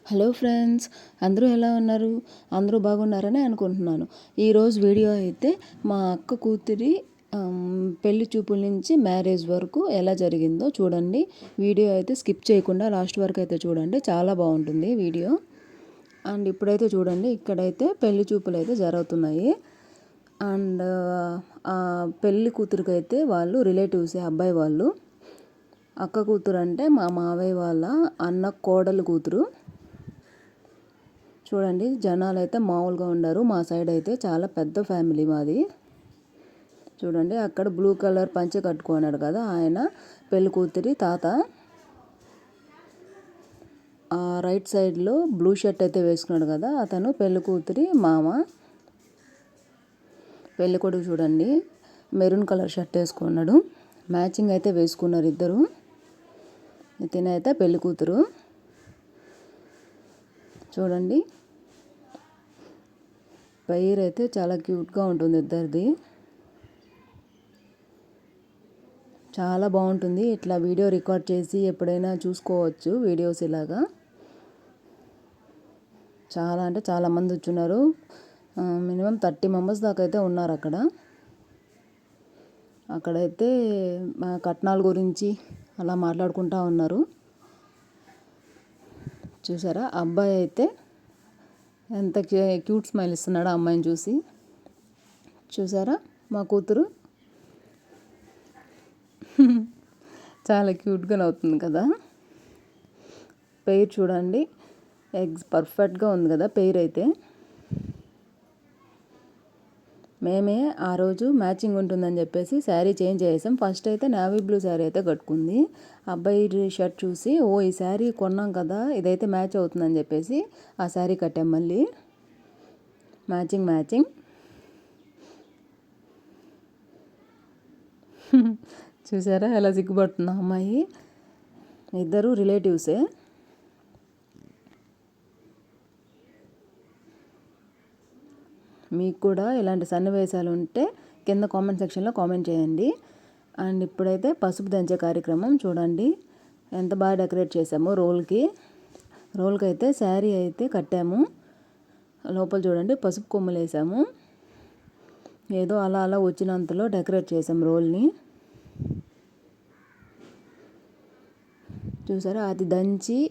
Hello friends, అందరూ ఎలా ఉన్నారు? అందరూ బాగున్నారని అనుకుంటున్నాను. ఈరోజు వీడియో అయితే మా అక్క కూతురి పెళ్లి చూపుల నుంచి మ్యారేజ్ వరకు ఎలా జరిగిందో చూడండి. వీడియో అయితే స్కిప్ చేయకుండా లాస్ట్ వరకు అయితే చూడండి, చాలా బాగుంటుంది వీడియో. అండ్ ఇప్పుడైతే చూడండి, ఇక్కడైతే పెళ్లి చూపులు అయితే జరుగుతున్నాయి. అండ్ పెళ్లి కూతురికి అయితే వాళ్ళు రిలేటివ్సే, అబ్బాయి వాళ్ళు. అక్క కూతురు అంటే మా మావయ్య వాళ్ళ అన్న కోడలు కూతురు. చూడండి, జనాలు అయితే మామూలుగా ఉండరు. మా సైడ్ అయితే చాలా పెద్ద ఫ్యామిలీ మాది. చూడండి, అక్కడ బ్లూ కలర్ పంచె కట్టుకున్నాడు కదా, ఆయన పెళ్లి కూతురి తాత. ఆ రైట్ సైడ్లో బ్లూ షర్ట్ అయితే వేసుకున్నాడు కదా, అతను పెళ్లి కూతురి మామ. పెళ్లి కొడుకు చూడండి, మెరూన్ కలర్ షర్ట్ వేసుకున్నాడు. మ్యాచింగ్ అయితే వేసుకున్నారు ఇద్దరు. ఇతనైతే పెళ్లి కూతురు. చూడండి, పైర్ అయితే చాలా క్యూట్గా ఉంటుంది ఇద్దరిది. చాలా బాగుంటుంది. ఇట్లా వీడియో రికార్డ్ చేసి ఎప్పుడైనా చూసుకోవచ్చు వీడియోస్ ఇలాగా. చాలా అంటే చాలా మంది వచ్చున్నారు. మినిమం 30 మెంబర్స్ దాకా అయితే ఉన్నారు అక్కడ. అక్కడైతే కట్నాల గురించి అలా మాట్లాడుకుంటూ ఉన్నారు. చూసారా, అబ్బాయి అయితే ఎంత క్యూట్ స్మైల్ ఇస్తున్నాడు అమ్మాయిని చూసి. చూసారా, మా కూతురు చాలా క్యూట్గా నవ్వుతుంది కదా. పెయిర్ చూడండి, పర్ఫెక్ట్గా ఉంది కదా పెయిర్ అయితే. మేమే ఆ రోజు మ్యాచింగ్ ఉంటుందని చెప్పేసి శారీ చేంజ్ చేసాం. ఫస్ట్ అయితే నేవీ బ్లూ శారీ అయితే కట్టుకుంది. అబ్బాయి షర్ట్ చూసి, ఓ ఈ శారీ కొన్నాం కదా, ఇదైతే మ్యాచ్ అవుతుందని చెప్పేసి ఆ శారీ కట్టాం మళ్ళీ. మ్యాచింగ్ చూసారా ఎలా సిగ్గుపడుతుందా అమ్మాయి. ఇద్దరు రిలేటివ్సే. మీకు కూడా ఇలాంటి సన్నివేశాలు ఉంటే కింద కామెంట్ సెక్షన్లో కామెంట్ చేయండి. అండ్ ఇప్పుడైతే పసుపు దంచే కార్యక్రమం చూడండి, ఎంత బాగా డెకరేట్ చేసాము. రోల్కి అయితే శారీ అయితే కట్టాము. లోపల చూడండి, పసుపు కొమ్ములు వేసాము. ఏదో అలా వచ్చినంతలో డెకరేట్ చేసాం రోల్ని. చూసారా, అది దంచి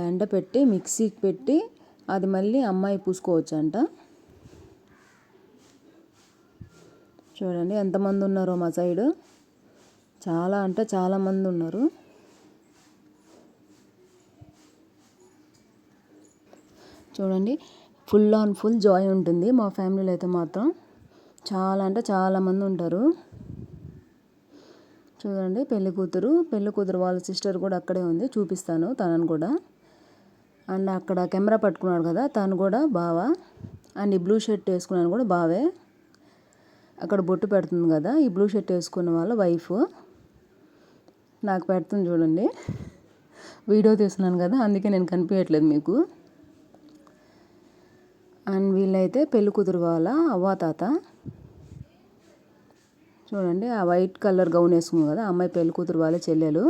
ఎండపెట్టి మిక్సీకి పెట్టి అది మళ్ళీ అమ్మాయి పూసుకోవచ్చు అంట. చూడండి ఎంతమంది ఉన్నారో మా సైడు. చాలా అంటే చాలా మంది ఉన్నారు. చూడండి, ఫుల్ ఆన్ ఫుల్ జాయ్ ఉంటుంది మా ఫ్యామిలీలో అయితే మాత్రం. చాలా అంటే చాలా మంది ఉంటారు. చూడండి, పెళ్లి కూతురు వాళ్ళ సిస్టర్ కూడా అక్కడే ఉంది, చూపిస్తాను తనను కూడా. అండ్ అక్కడ కెమెరా పట్టుకున్నాడు కదా, తను కూడా బావ. అండ్ ఈ బ్లూ షర్ట్ వేసుకున్నాను కూడా బావే. అక్కడ బొట్టు పెడుతుంది కదా, ఈ బ్లూ షర్ట్ వేసుకున్న వాళ్ళ వైఫ్ నాకు పెడుతుంది చూడండి. వీడియో తీస్తున్నాను కదా, అందుకే నేను కనిపించట్లేదు మీకు. అండ్ వీళ్ళైతే పెళ్లి కూతురు వాళ్ళ అవ్వాతాత. చూడండి, ఆ వైట్ కలర్ గౌన్ వేసుకుంది కదా, అమ్మాయి పెళ్లి కూతురు వాళ్ళ చెల్లెలు.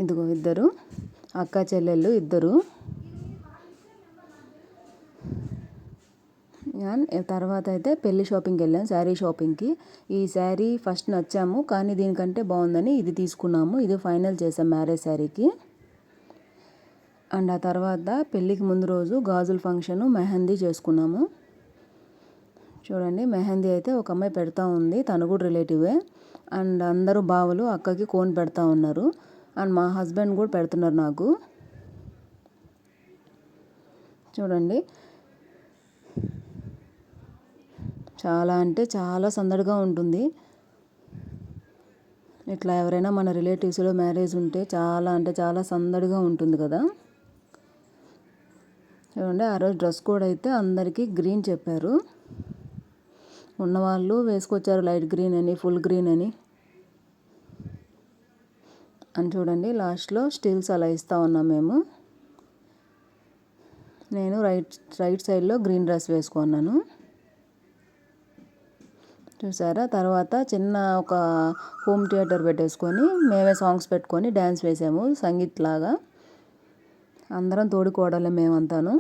ఇదిగో ఇద్దరు అక్క చెల్లెళ్ళు ఇద్దరు. తర్వాత అయితే పెళ్లి షాపింగ్కి వెళ్ళాం, శారీ షాపింగ్కి. ఈ శారీ ఫస్ట్ నచ్చాము, కానీ దీనికంటే బాగుందని ఇది తీసుకున్నాము. ఇది ఫైనల్ చేసాం మ్యారేజ్ శారీకి. అండ్ ఆ తర్వాత పెళ్ళికి ముందు రోజు గాజుల ఫంక్షను, మెహందీ చేసుకున్నాము. చూడండి, మెహందీ అయితే ఒక అమ్మాయి పెడతా ఉంది, తను కూడా రిలేటివే. అండ్ అందరూ బావలు అక్కకి కోన్ పెడతా ఉన్నారు. అండ్ మా హస్బెండ్ కూడా పెడుతున్నారు నాకు. చూడండి, చాలా అంటే చాలా సందడిగా ఉంటుంది. ఇట్లా ఎవరైనా మన రిలేటివ్స్లో మ్యారేజ్ ఉంటే చాలా అంటే చాలా సందడిగా ఉంటుంది కదా. చూడండి, ఆ రోజు డ్రెస్ కోడ్ అయితే అందరికీ గ్రీన్ చెప్పారు. ఉన్నవాళ్ళు వేసుకొచ్చారు లైట్ గ్రీన్ అని, ఫుల్ గ్రీన్ అని. అని చూడండి, లాస్ట్లో స్టిల్స్ అలా ఇస్తూ ఉన్నాం మేము. నేను రైట్ సైడ్లో గ్రీన్ డ్రెస్ వేసుకున్నాను. చూసారా? తర్వాత చిన్న ఒక హోమ్ థియేటర్ పెట్టేసుకొని మేమే సాంగ్స్ పెట్టుకొని డ్యాన్స్ వేసాము సంగీత్ లాగా. అందరం తోడుకోవడాలే మేమంతాను.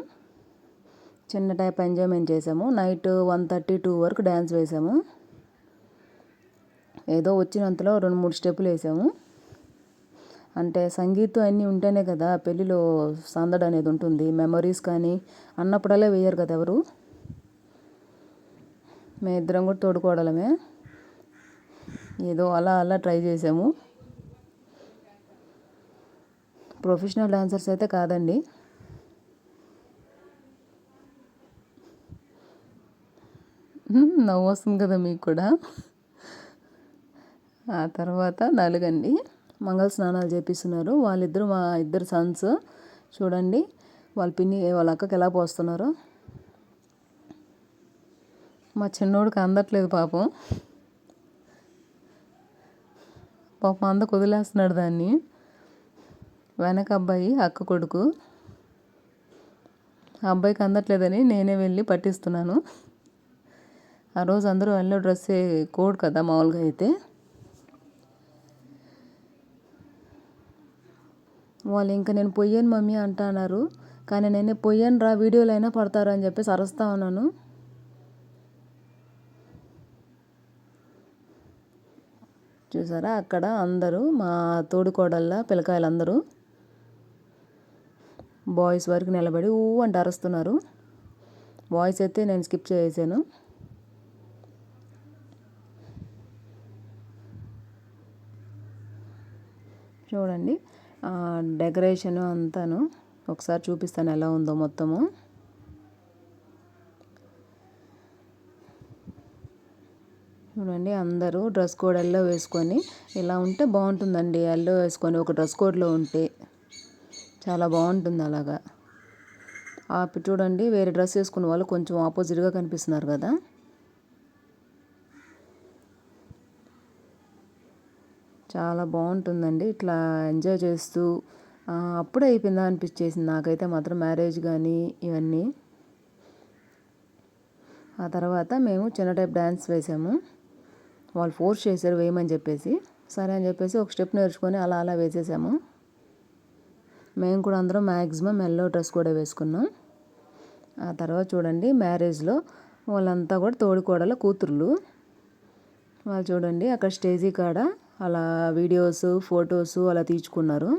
చిన్న టైప్ ఎంజాయ్మెంట్ చేసాము. నైట్ 1:30, 2 వరకు డ్యాన్స్ వేసాము. ఏదో వచ్చినంతలో 2-3 స్టెప్పులు వేసాము. అంటే సంగీతం అన్నీ ఉంటేనే కదా పెళ్ళిలో సందడి అనేది ఉంటుంది. మెమరీస్ కానీ అన్నప్పుడల్లా వేయరు కదా ఎవరు. మేమిద్దరం కూడా తోడుకోవడమే. ఏదో అలా అలా ట్రై చేసాము. ప్రొఫెషనల్ డాన్సర్స్ అయితే కాదండి. నవ్వు వస్తుంది కదా మీకు కూడా. ఆ తర్వాత నలుగండి మంగళ స్నానాలు చేపిస్తున్నారు. వాళ్ళిద్దరు మా ఇద్దరు సన్స్. చూడండి వాళ్ళ పిన్ని వాళ్ళ అక్కకి ఎలా పోస్తున్నారో. మా చిన్నోడికి అందట్లేదు పాపం. అందకు వదిలేస్తున్నాడు దాన్ని. వెనక అబ్బాయి అక్క కొడుకు. ఆ అబ్బాయికి అందట్లేదని నేనే వెళ్ళి పట్టిస్తున్నాను. ఆ రోజు అందరూ ఎల్లో డ్రెస్సే కోడ్ కదా మామూలుగా అయితే. వాళ్ళు ఇంకా నేను పొయ్యాను మమ్మీ అంటున్నారు. కానీ నేనే పొయ్యాను రా, వీడియోలో అయినా పడతారు అని చెప్పేసి అరుస్తా ఉన్నాను. చూసారా? అక్కడ అందరూ మా తోడుకోడళ్ళ పిల్లకాయలందరూ బాయ్స్ వరకు నిలబడి అంటే అరుస్తున్నారు. బాయ్స్ అయితే నేను స్కిప్ చేసాను. చూడండి డెకరేషన్ అంతాను ఒకసారి చూపిస్తాను ఎలా ఉందో మొత్తము. చూడండి అందరూ డ్రెస్ కోడ్ ఎల్లో వేసుకొని ఇలా ఉంటే బాగుంటుందండి. ఎల్లో వేసుకొని ఒక డ్రెస్ కోడ్లో ఉంటే చాలా బాగుంటుంది. అలాగా చూడండి వేరే డ్రెస్ వేసుకున్న వాళ్ళు కొంచెం ఆపోజిట్గా కనిపిస్తున్నారు కదా. చాలా బాగుంటుందండి ఇట్లా ఎంజాయ్ చేస్తూ. అప్పుడే అయిపోయిందా అనిపించేసింది నాకైతే మాత్రం మ్యారేజ్ కానీ ఇవన్నీ. ఆ తర్వాత మేము చిన్న టైప్ డ్యాన్స్ వేసాము. వాళ్ళు ఫోర్స్ చేశారు వేయమని చెప్పేసి. సరే అని చెప్పేసి ఒక స్టెప్ నేర్చుకొని అలా అలా వేసేసాము. మేము కూడా అందరం మ్యాక్సిమం ఎల్లో డ్రెస్ కూడా వేసుకున్నాం. ఆ తర్వాత చూడండి మ్యారేజ్లో వాళ్ళంతా కూడా తోడుకోడల కూతుర్లు. వాళ్ళు చూడండి అక్కడ స్టేజీ కాడ అలా వీడియోస్ ఫొటోస్ అలా తీర్చుకున్నారు.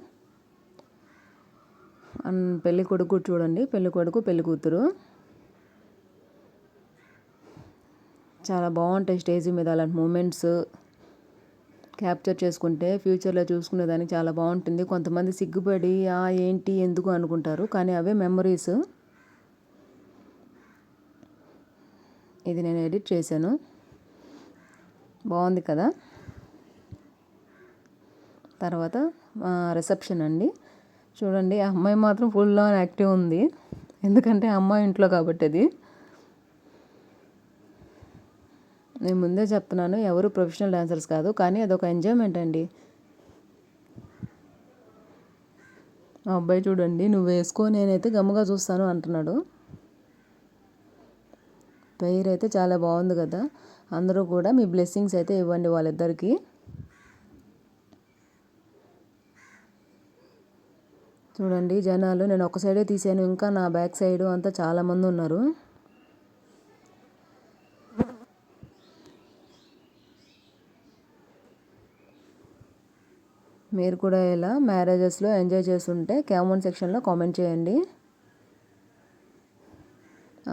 పెళ్ళి కొడుకు చూడండి, పెళ్ళి కొడుకు పెళ్ళి కూతురు చాలా బాగుంటాయి. స్టేజీ మీద అలాంటి మూమెంట్స్ క్యాప్చర్ చేసుకుంటే ఫ్యూచర్లో చూసుకునేదానికి చాలా బాగుంటుంది. కొంతమంది సిగ్గుపడి ఏంటి ఎందుకు అనుకుంటారు, కానీ అవే మెమరీస్. ఇది నేను ఎడిట్ చేశాను. బాగుంది కదా. తర్వాత రిసెప్షన్ అండి. చూడండి అమ్మాయి మాత్రం ఫుల్ ఆన్ యాక్టివ్ ఉంది. ఎందుకంటే అమ్మాయి ఇంట్లో కాబట్టి. అది నేను ముందే చెప్తున్నాను, ఎవరు ప్రొఫెషనల్ డాన్సర్స్ కాదు, కానీ అదొక ఎంజాయ్మెంట్ అండి. ఆ అబ్బాయి చూడండి నువ్వు వేసుకో నేనైతే గమ్ముగా చూస్తాను అంటున్నాడు. పెయిర్ అయితే చాలా బాగుంది కదా. అందరూ కూడా మీ బ్లెస్సింగ్స్ అయితే ఇవ్వండి వాళ్ళిద్దరికి. చూడండి జనాలు, నేను ఒక సైడే తీసాను, ఇంకా నా బ్యాక్ సైడ్ అంతా చాలామంది ఉన్నారు. మీరు కూడా ఇలా మ్యారేజెస్లో ఎంజాయ్ చేస్తుంటే కామెంట్ సెక్షన్లో కామెంట్ చేయండి.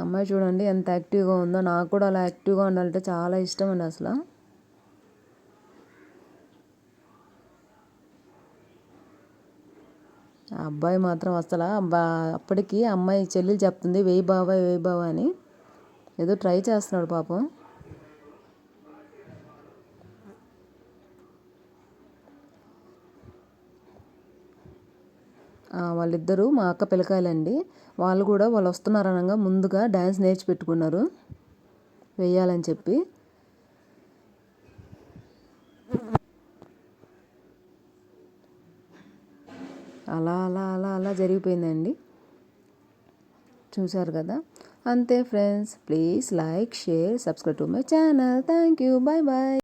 అమ్మాయి చూడండి ఎంత యాక్టివ్గా ఉందో. నాకు కూడా అలా యాక్టివ్గా ఉండాలంటే చాలా ఇష్టం అండి అసలు. ఆ అబ్బాయి మాత్రం అసలు అప్పటికి అమ్మాయి చెల్లెలు చెప్తుంది వేయి బావా వేయి బావా అని. ఏదో ట్రై చేస్తున్నాడు పాపం. వాళ్ళిద్దరూ మా అక్క పిల్లకాయలండి. వాళ్ళు కూడా వాళ్ళు వస్తున్నారు అనగా ముందుగా డ్యాన్స్ నేర్చి పెట్టుకున్నారు వేయాలని చెప్పి. అలా అలా అలా అలా జరిగిపోయిందండి. చూశారు కదా. అంతే friends, please like, share, subscribe to my channel. Thank you, bye bye.